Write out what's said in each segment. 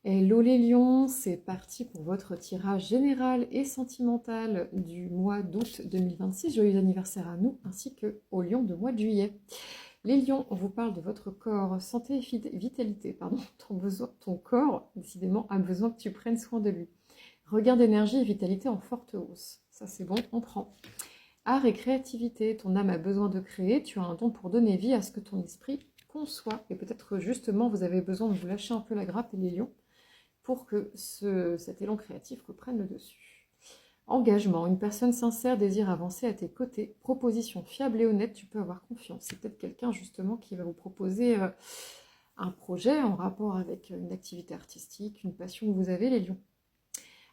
Hello les lions, c'est parti pour votre tirage général et sentimental du mois d'août 2026. Joyeux anniversaire à nous ainsi que aux lions de mois de juillet. Les lions, on vous parle de votre corps, santé et vitalité. Pardon, ton corps, décidément, a besoin que tu prennes soin de lui. Regain d'énergie et vitalité en forte hausse. Ça c'est bon, on prend. Art et créativité, ton âme a besoin de créer, tu as un don pour donner vie à ce que ton esprit conçoit. Et peut-être justement vous avez besoin de vous lâcher un peu la grappe et les lions pour que cet élan créatif reprenne le dessus. Engagement, une personne sincère désire avancer à tes côtés. Proposition fiable et honnête, tu peux avoir confiance. C'est peut-être quelqu'un justement qui va vous proposer un projet en rapport avec une activité artistique, une passion que vous avez, les lions.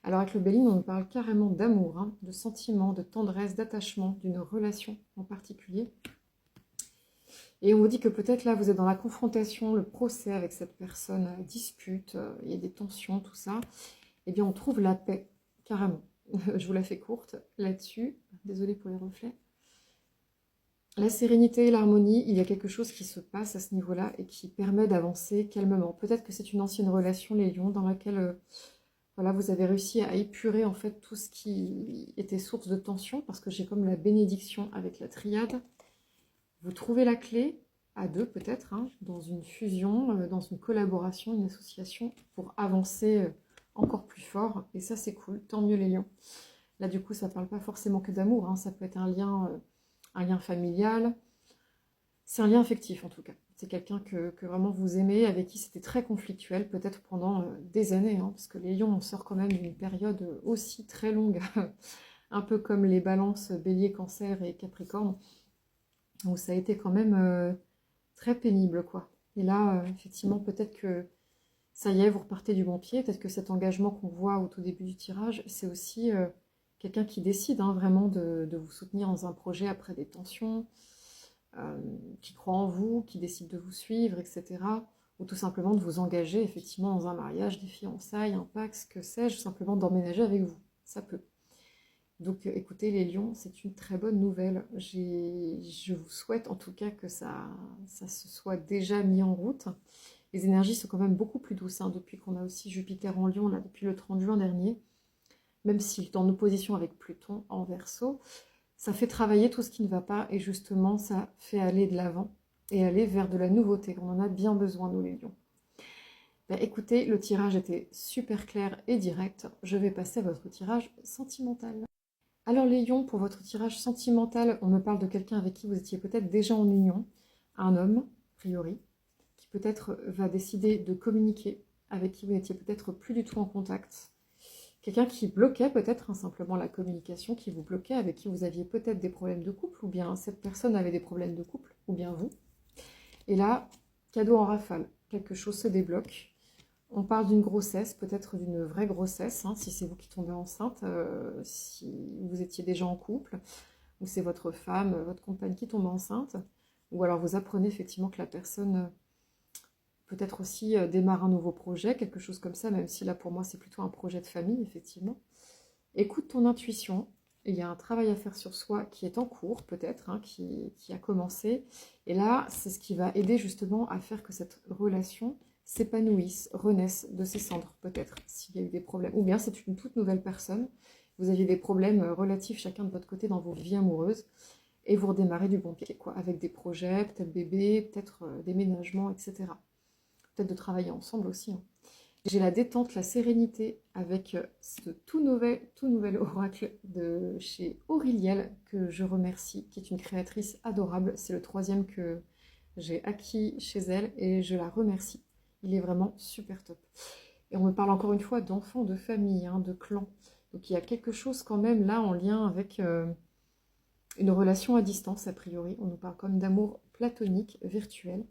Alors avec le Béline, on nous parle carrément d'amour, hein, de sentiments, de tendresse, d'attachement, d'une relation en particulier. Et on vous dit que peut-être là, vous êtes dans la confrontation, le procès avec cette personne, dispute, il y a des tensions, tout ça. Eh bien, on trouve la paix, carrément. Je vous la fais courte là-dessus. Désolée pour les reflets. La sérénité et l'harmonie, il y a quelque chose qui se passe à ce niveau-là et qui permet d'avancer calmement. Peut-être que c'est une ancienne relation, les lions, dans laquelle voilà, vous avez réussi à épurer en fait tout ce qui était source de tension, parce que j'ai comme la bénédiction avec la triade. Vous trouvez la clé, à deux peut-être, hein, dans une fusion, dans une collaboration, une association, pour avancer encore plus fort. Et ça, c'est cool, tant mieux les lions. Là, du coup, ça ne parle pas forcément que d'amour, hein, ça peut être un lien familial. C'est un lien affectif, en tout cas. C'est quelqu'un que vraiment vous aimez, avec qui c'était très conflictuel, peut-être pendant des années, hein, parce que les lions, on sort quand même d'une période aussi très longue, un peu comme les balances bélier, cancer et capricorne, où ça a été quand même très pénible, quoi. Et là, effectivement, peut-être que ça y est, vous repartez du bon pied. Peut-être que cet engagement qu'on voit au tout début du tirage, c'est aussi quelqu'un qui décide hein, vraiment de vous soutenir dans un projet après des tensions, qui croit en vous, qui décide de vous suivre, etc. Ou tout simplement de vous engager effectivement dans un mariage, des fiançailles, un pax, que sais-je, simplement d'emménager avec vous. Ça peut. Donc écoutez les lions, c'est une très bonne nouvelle. Je vous souhaite en tout cas que ça se soit déjà mis en route. Les énergies sont quand même beaucoup plus douces hein, depuis qu'on a aussi Jupiter en lion, là, depuis le 30 juin dernier. Même s'il est en opposition avec Pluton en Verseau, ça fait travailler tout ce qui ne va pas et justement ça fait aller de l'avant et aller vers de la nouveauté. On en a bien besoin nous les lions. Ben, écoutez, le tirage était super clair et direct. Je vais passer à votre tirage sentimental. Alors les lions, pour votre tirage sentimental, on me parle de quelqu'un avec qui vous étiez peut-être déjà en union, un homme, a priori, qui peut-être va décider de communiquer, avec qui vous n'étiez peut-être plus du tout en contact. Quelqu'un qui bloquait peut-être hein, simplement la communication, qui vous bloquait, avec qui vous aviez peut-être des problèmes de couple, ou bien cette personne avait des problèmes de couple, ou bien vous. Et là, cadeau en rafale, quelque chose se débloque. On parle d'une grossesse, peut-être d'une vraie grossesse, hein, si c'est vous qui tombez enceinte, si vous étiez déjà en couple, ou c'est votre femme, votre compagne qui tombe enceinte, ou alors vous apprenez effectivement que la personne peut-être aussi démarre un nouveau projet, quelque chose comme ça, même si là pour moi c'est plutôt un projet de famille, effectivement. Écoute ton intuition, il y a un travail à faire sur soi qui est en cours, peut-être, hein, qui a commencé, et là c'est ce qui va aider justement à faire que cette relation s'épanouisse, renaisse de ses cendres, peut-être, s'il y a eu des problèmes. Ou bien c'est une toute nouvelle personne, vous aviez des problèmes relatifs chacun de votre côté dans vos vies amoureuses, et vous redémarrez du bon pied, quoi, avec des projets, peut-être bébé, peut-être déménagement, etc. Peut-être de travailler ensemble aussi. Hein. J'ai la détente, la sérénité avec ce tout nouvel oracle de chez Auriliel que je remercie, qui est une créatrice adorable. C'est le troisième que j'ai acquis chez elle et je la remercie. Il est vraiment super top. Et on me parle encore une fois d'enfants, de famille, hein, de clan. Donc il y a quelque chose quand même là en lien avec une relation à distance a priori. On nous parle comme d'amour platonique, virtuel.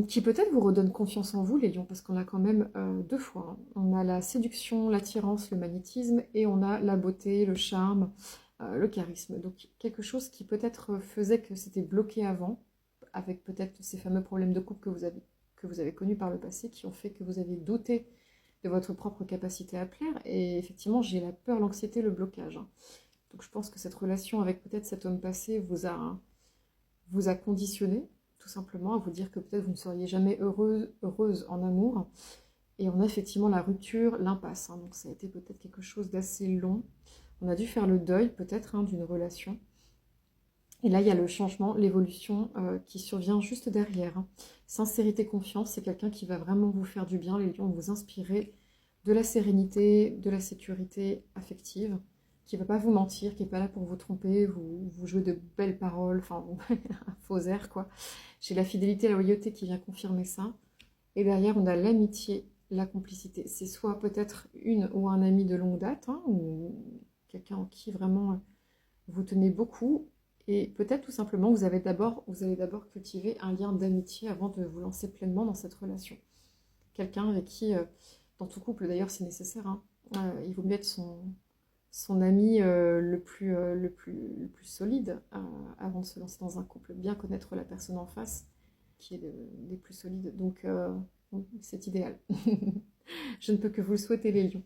Qui peut-être vous redonne confiance en vous, les lions, parce qu'on a quand même deux fois. Hein. On a la séduction, l'attirance, le magnétisme, et on a la beauté, le charme, le charisme. Donc quelque chose qui peut-être faisait que c'était bloqué avant, avec peut-être ces fameux problèmes de couple que vous avez connus par le passé, qui ont fait que vous avez douté de votre propre capacité à plaire. Et effectivement, j'ai la peur, l'anxiété, le blocage. Hein. Donc je pense que cette relation avec peut-être cet homme passé vous a conditionné, tout simplement, à vous dire que peut-être vous ne seriez jamais heureuse en amour. Et on a effectivement la rupture, l'impasse, hein. Donc ça a été peut-être quelque chose d'assez long. On a dû faire le deuil peut-être, hein, d'une relation. Et là, il y a le changement, l'évolution qui survient juste derrière, hein. Sincérité, confiance, c'est quelqu'un qui va vraiment vous faire du bien, les lions, vous inspirer de la sérénité, de la sécurité affective, qui ne va pas vous mentir, qui n'est pas là pour vous tromper, vous jouer de belles paroles, enfin, un faux air, quoi. J'ai la fidélité, la loyauté qui vient confirmer ça. Et derrière, on a l'amitié, la complicité. C'est soit peut-être une ou un ami de longue date, hein, ou quelqu'un en qui vraiment vous tenez beaucoup. Et peut-être tout simplement, vous allez d'abord cultiver un lien d'amitié avant de vous lancer pleinement dans cette relation. Quelqu'un avec qui, dans tout couple d'ailleurs, c'est nécessaire, hein, il vaut mieux être son ami le plus solide avant de se lancer dans un couple. Bien connaître la personne en face qui est des plus solides. Donc, c'est idéal. Je ne peux que vous le souhaiter, les lions.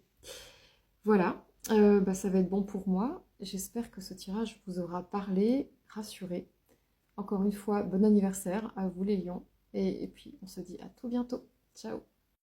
Voilà, ça va être bon pour moi. J'espère que ce tirage vous aura parlé, rassuré. Encore une fois, bon anniversaire à vous, les lions. Et puis, on se dit à tout bientôt. Ciao!